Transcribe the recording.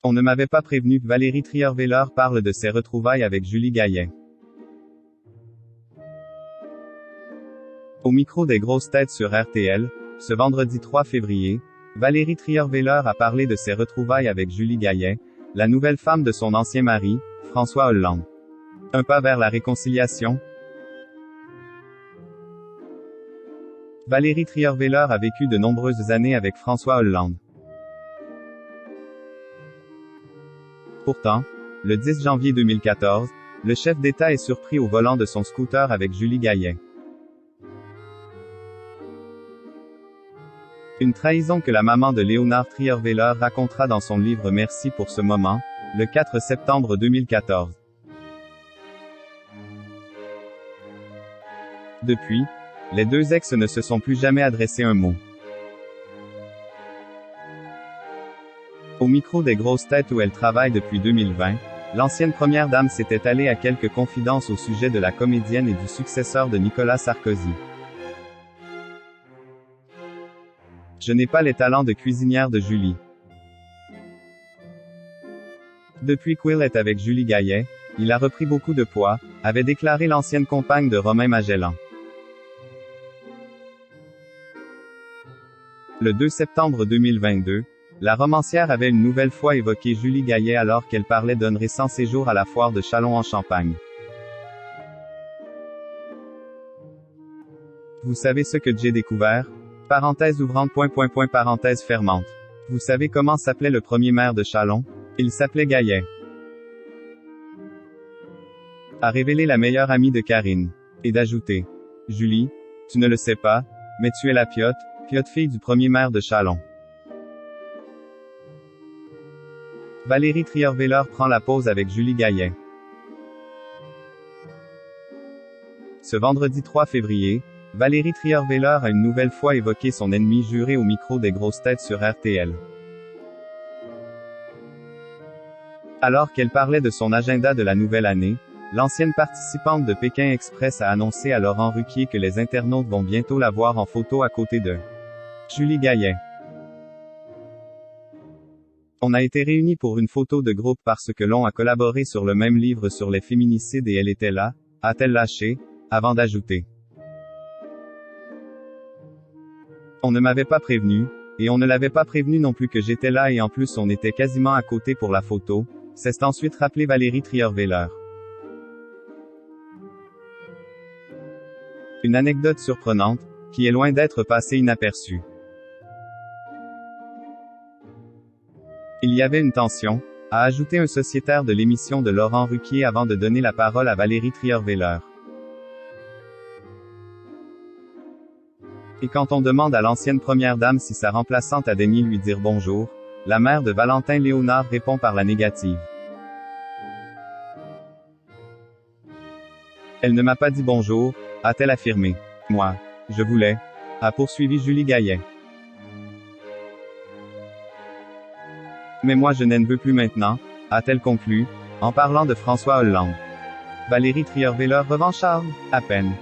On ne m'avait pas prévenu. Valérie Trierweiler parle de ses retrouvailles avec Julie Gaillet. Au micro des grosses têtes sur RTL, ce vendredi 3 février, Valérie Trierweiler a parlé de ses retrouvailles avec Julie Gaillet, la nouvelle femme de son ancien mari, François Hollande. Un pas vers la réconciliation? Valérie Trierweiler a vécu de nombreuses années avec François Hollande. Pourtant, le 10 janvier 2014, le chef d'État est surpris au volant de son scooter avec Julie Gaillet. Une trahison que la maman de Léonard Trierweiler racontera dans son livre Merci pour ce moment, le 4 septembre 2014. Depuis, les deux ex ne se sont plus jamais adressé un mot. Au micro des grosses têtes où elle travaille depuis 2020, l'ancienne première dame s'était allée à quelques confidences au sujet de la comédienne et du successeur de Nicolas Sarkozy. Je n'ai pas les talents de cuisinière de Julie. Depuis qu'il est avec Julie Gaillet, il a repris beaucoup de poids, avait déclaré l'ancienne compagne de Romain Magellan. Le 2 septembre 2022, la romancière avait une nouvelle fois évoqué Julie Gaillet alors qu'elle parlait d'un récent séjour à la foire de Châlons-en-Champagne. Vous savez ce que j'ai découvert? Parenthèse ouvrante, parenthèse fermante. Vous savez comment s'appelait le premier maire de Châlons? Il s'appelait Gaillet. A révélé la meilleure amie de Karine. Et d'ajouter. Julie, tu ne le sais pas, mais tu es la Piotte fille du premier maire de Châlons. Valérie Trierweiler prend la pause avec Julie Gaillet. Ce vendredi 3 février, Valérie Trierweiler a une nouvelle fois évoqué son ennemi juré au micro des grosses têtes sur RTL. Alors qu'elle parlait de son agenda de la nouvelle année, l'ancienne participante de Pékin Express a annoncé à Laurent Ruquier que les internautes vont bientôt la voir en photo à côté de Julie Gaillet. On a été réunis pour une photo de groupe parce que l'on a collaboré sur le même livre sur les féminicides et elle était là, a-t-elle lâché, avant d'ajouter. On ne m'avait pas prévenu, et on ne l'avait pas prévenu non plus que j'étais là et en plus on était quasiment à côté pour la photo, s'est ensuite rappelé Valérie Trierweiler. Une anecdote surprenante, qui est loin d'être passée inaperçue. Il y avait une tension, a ajouté un sociétaire de l'émission de Laurent Ruquier avant de donner la parole à Valérie Trierweiler. Et quand on demande à l'ancienne première dame si sa remplaçante a daigné lui dire bonjour, la mère de Valentin Léonard répond par la négative. Elle ne m'a pas dit bonjour, a-t-elle affirmé. Moi, je voulais, a poursuivi Julie Gaillet. Mais moi je n'en veux plus maintenant, a-t-elle conclu, en parlant de François Hollande. Valérie Trierweiler revancharde, à peine.